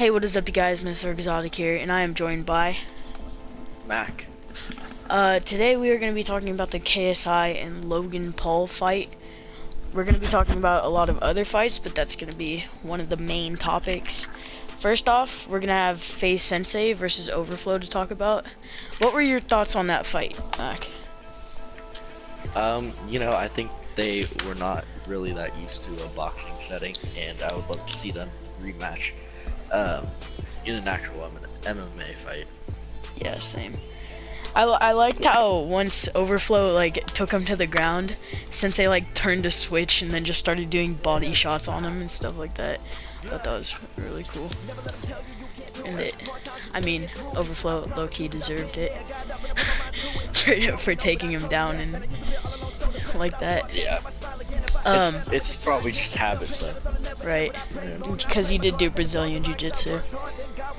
Hey, what is up, you guys? Mr.Exotic here, and I am joined by Mac. Today we are going to be talking about the KSI and Logan Paul fight. We're going to be talking about a lot of other fights, but that's going to be one of the main topics. First off, we're going to have FaZe Sensei versus Overflow to talk about. What were your thoughts on that fight, Mac? I think they were not really that used to a boxing setting, and I would love to see them rematch in an actual MMA fight. Yeah, same. I liked how once Overflow took him to the ground, Sensei turned a switch and then just started doing body shots on him and stuff like that. I thought that was really cool. And Overflow low-key deserved it for taking him down and like that. Yeah. It's probably just habit, though. Right, because he did do Brazilian Jiu-Jitsu.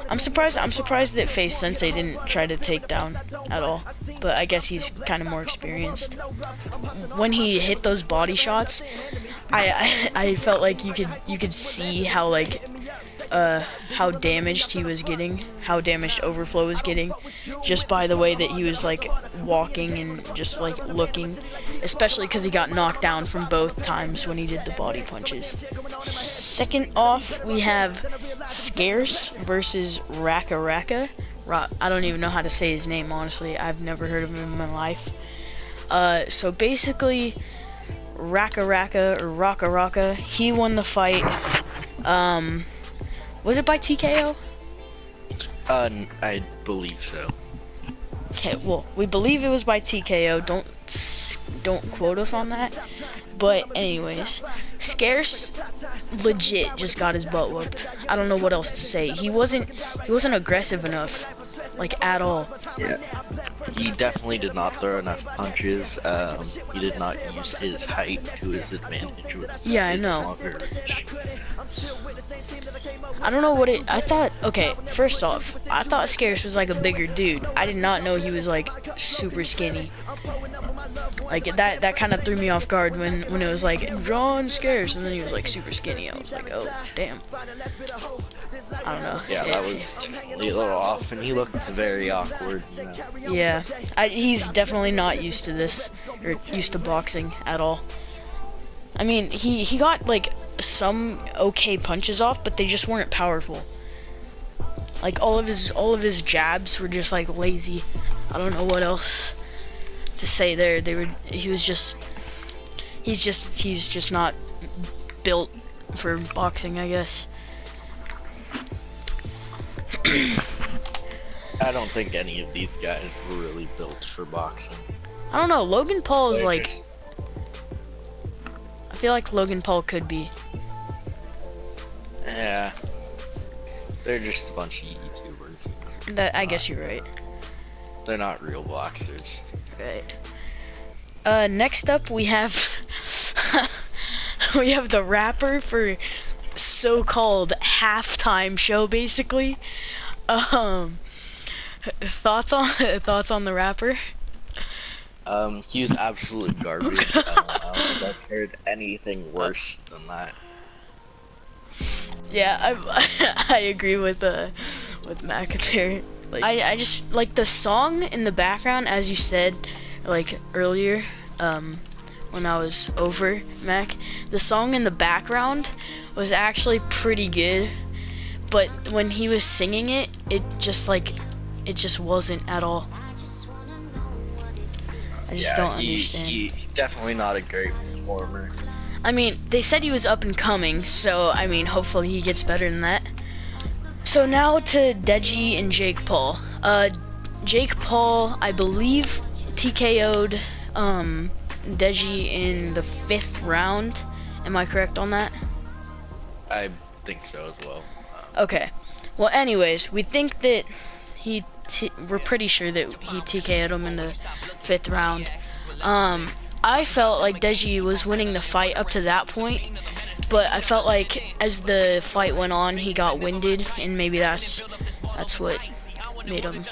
I'm surprised that FaZe Sensei didn't try to take down at all, but I guess he's kind of more experienced. When he hit those body shots, I felt like you could see how how damaged he was getting, how damaged Overflow was getting, just by the way that he was walking and just looking, especially because he got knocked down from both times when he did the body punches. Second off, we have Scarce versus Raka. I don't even know how to say his name, honestly. I've never heard of him in my life. So basically, Raka, he won the fight. Was it by TKO? I believe so. Okay, well, we believe it was by TKO. Don't quote us on that. But anyways, Scarce legit just got his butt whooped. I don't know what else to say. He wasn't aggressive enough, at all. Yeah. He definitely did not throw enough punches. He did not use his height to his advantage. Yeah, I know. I don't know what I thought. Okay, first off, I thought Scarce was a bigger dude. I did not know he was super skinny. That kind of threw me off guard when it was John Scarce, and then he was super skinny. I was oh damn. I don't know. Yeah, that was definitely a little off, and he looked very awkward. Yeah, he's definitely not used to this, or used to boxing at all. I mean, he got some okay punches off, but they just weren't powerful. All of his jabs were just lazy. I don't know what else to say there. He's just not built for boxing, I guess. I don't think any of these guys were really built for boxing. I don't know. Logan Paul is I Just... feel like Logan Paul could be. Yeah. They're just a bunch of YouTubers. I guess you're right. They're not real boxers. Right. Next up we have we have the rapper for so-called halftime show, basically. Thoughts on the rapper? He was absolute garbage. I don't think I've heard anything worse than that. Yeah, I agree with Mac there. I just the song in the background, as you said, earlier, when I was over Mac. The song in the background was actually pretty good, but when he was singing it, it just wasn't at all. I just don't understand. He's definitely not a great performer. I mean, they said he was up and coming, so hopefully he gets better than that. So now to Deji and Jake Paul. Jake Paul, I believe, TKO'd Deji in the 5th round. Am I correct on that? I think so as well. Okay. Well, anyways, we think that we're pretty sure that he TKO'd him in the 5th round. I felt like Deji was winning the fight up to that point, but I felt as the fight went on, he got winded, and maybe that's what made him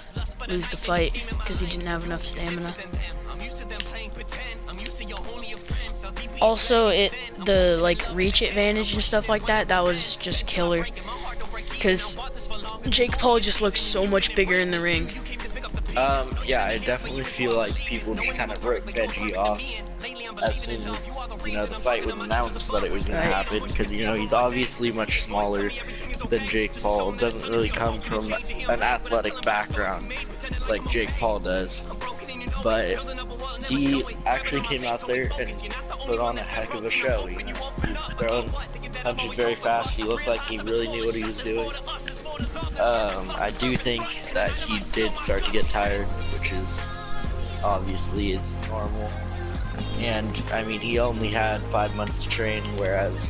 lose the fight, because he didn't have enough stamina. Also, the reach advantage and stuff like that was just killer. Because Jake Paul just looks so much bigger in the ring. Yeah, I definitely feel like people just kind of wrote Veggie off as soon as, the fight was announced that it was going to happen, because, he's obviously much smaller than Jake Paul, doesn't really come from an athletic background like Jake Paul does, but he actually came out there and put on a heck of a show. He was throwing punches very fast. He looked like he really knew what he was doing. I do think that he did start to get tired, which is obviously is normal. And I mean, he only had 5 months to train, whereas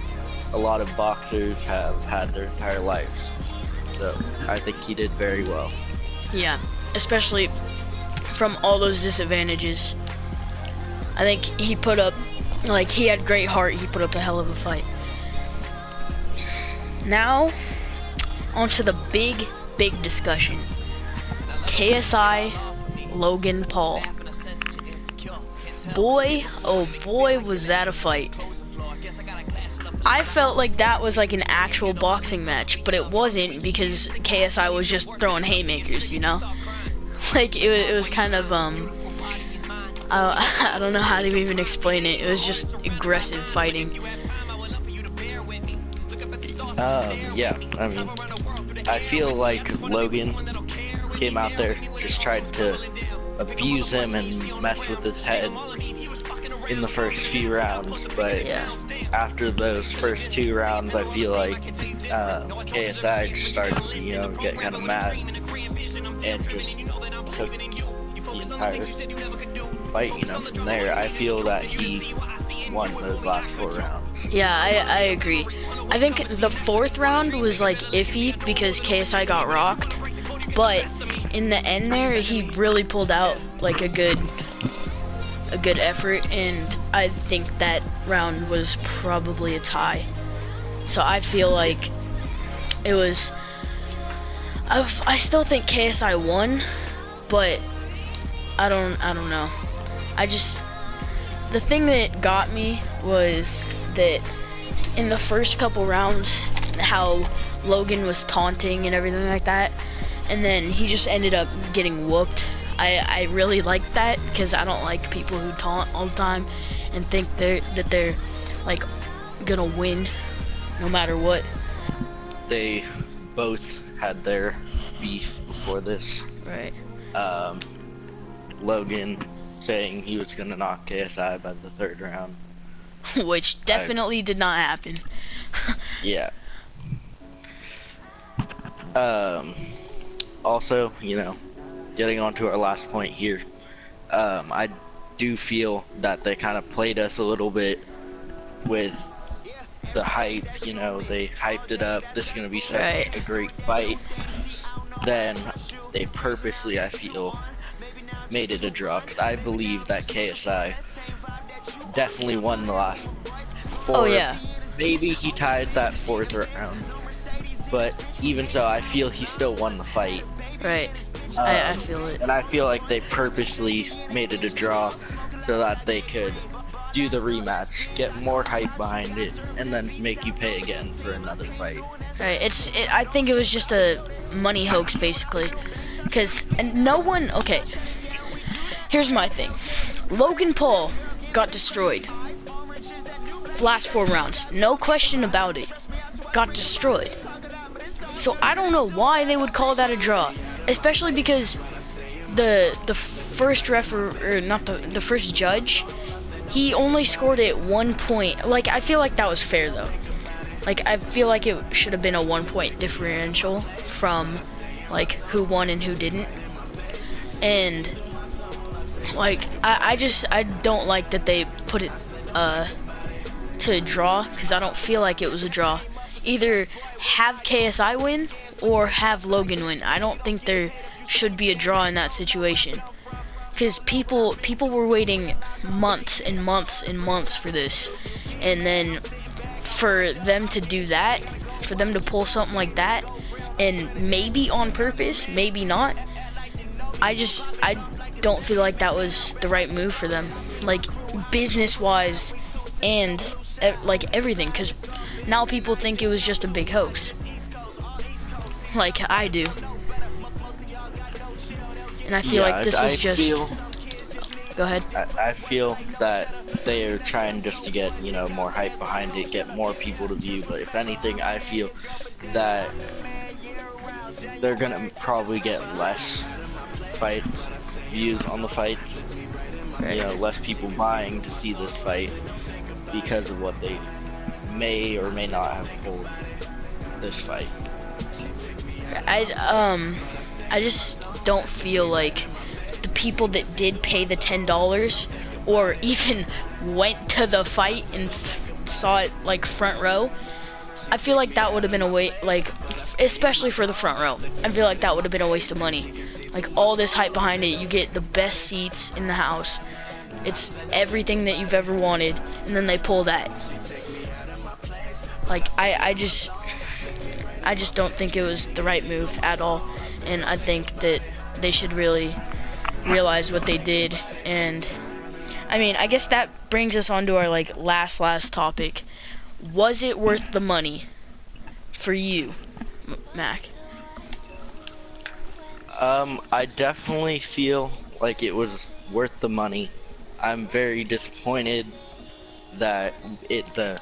a lot of boxers have had their entire lives. So I think he did very well. Yeah, especially from all those disadvantages. I think he put up, he had great heart. He put up a hell of a fight. Now, onto the big discussion. KSI, Logan Paul. Boy, oh boy, was that a fight. I felt like that was like an actual boxing match, but it wasn't, because KSI was just throwing haymakers, Like, it was kind of, I don't know how to even explain it. It was just aggressive fighting. Yeah, I mean, I feel like Logan came out there, just tried to abuse him and mess with his head in the first few rounds, but yeah, after those first 2 rounds, I feel like KSI just started to, get kind of mad and just took the entire fight, from there. I feel that he won those last 4 rounds. Yeah, I agree. I think the 4th round was iffy because KSI got rocked, but in the end there, he really pulled out a good effort, and I think that round was probably a tie. So I feel like it was. I still think KSI won, but I don't know. The thing that got me was that in the first couple rounds, how Logan was taunting and everything like that, and then he just ended up getting whooped. I really like that, because I don't like people who taunt all the time and think that they're gonna win no matter what. They both had their beef before this. Right. Logan saying he was gonna knock KSI by the 3rd round. Which definitely did not happen. Yeah. Also, getting on to our last point here, I do feel that they kind of played us a little bit with the hype. They hyped it up. This is going to be such a great fight. Then they purposely, I feel, made it a draw, because I believe that KSI definitely won the last 4. Oh yeah. Maybe he tied that 4th round, but even so, I feel he still won the fight. Right. I feel it. And I feel like they purposely made it a draw so that they could do the rematch, get more hype behind it, and then make you pay again for another fight. Right. I think it was just a money hoax, basically, because no one. Okay. Here's my thing. Logan Paul got destroyed. Last 4 rounds, no question about it. Got destroyed. So I don't know why they would call that a draw, especially because the first the first judge, he only scored it 1 point. I feel like that was fair though. I feel like it should have been a 1 point differential from who won and who didn't. And I don't like that they put it to draw, because I don't feel like it was a draw. Either have KSI win or have Logan win. I don't think there should be a draw in that situation, because people were waiting months and months and months for this, and then for them to do that, for them to pull something like that, and maybe on purpose, maybe not, I don't feel like that was the right move for them, business wise and everything, because now people think it was just a big hoax. like I do. And I feel Yeah, like this was just. Go ahead. I feel that they are trying just to get, you know, more hype behind it, get more people to view. But if anything, I feel that they're gonna probably get less fights, views on the fights. Right. You know, less people buying to see this fight because of what they may or may not have pulled this fight. I just don't feel like the people that did pay the $10 or even went to the fight and saw it like front row. I feel like that would have been a waste, like, especially for the front row. I feel like that would have been a waste of money. Like, all this hype behind it, you get the best seats in the house. It's everything that you've ever wanted, and then they pull that. Like, I just don't think it was the right move at all, and I think that they should really realize what they did. And I mean, I guess that brings us on to our like last topic. Was it worth the money for you, Mac? I definitely feel like it was worth the money. I'm very disappointed that the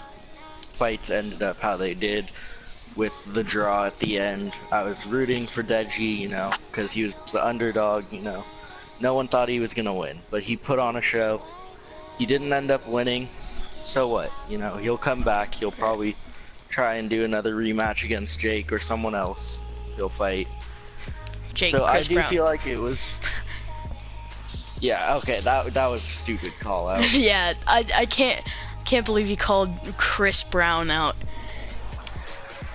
fights ended up how they did with the draw at the end. I was rooting for Deji, you know, because he was the underdog, you know. No one thought he was gonna win, but he put on a show. He didn't end up winning, so what? You know, he'll come back. He'll probably try and do another rematch against Jake or someone else. He'll fight. Jake, so Chris I do Brown. feel like it was. Yeah, okay, that was a stupid call out. Yeah, I can't believe you called Chris Brown out.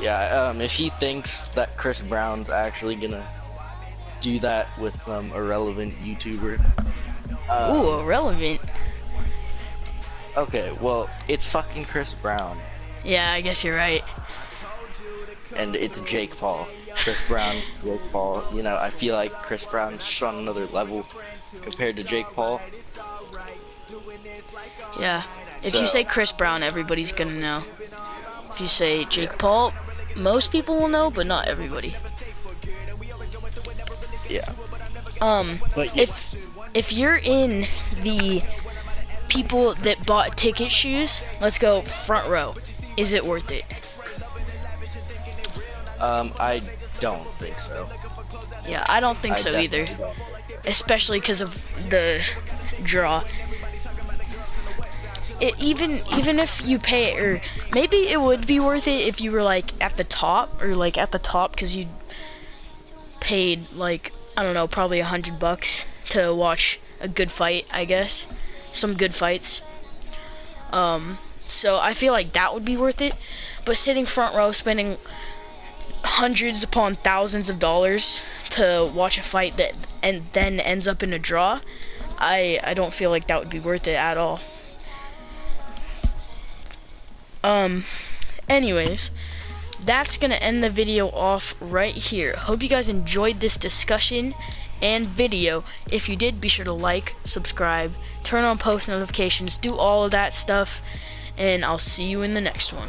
Yeah, if he thinks that Chris Brown's actually gonna do that with some irrelevant YouTuber. Ooh, irrelevant. Okay, well, it's fucking Chris Brown. Yeah, I guess you're right. And it's Jake Paul. Chris Brown, Jake Paul. You know, I feel like Chris Brown's just on another level compared to Jake Paul. Yeah. If you say Chris Brown, everybody's gonna know. If you say Jake Paul, most people will know, but not everybody. Yeah. But if you're in the people that bought ticket shoes, let's go front row. Is it worth it? I don't think so. Yeah, I don't think so either. Don't. Especially because of the draw. Even if you pay, or maybe it would be worth it if you were like at the top, because you paid like, I don't know, probably $100 to watch a good fight, I guess. Some good fights. So I feel like that would be worth it. But sitting front row, spending hundreds upon thousands of dollars to watch a fight that and then ends up in a draw, I don't feel like that would be worth it at all. Anyways, that's gonna end the video off right here. Hope you guys enjoyed this discussion and video. If you did, be sure to like, subscribe, turn on post notifications, do all of that stuff, and I'll see you in the next one.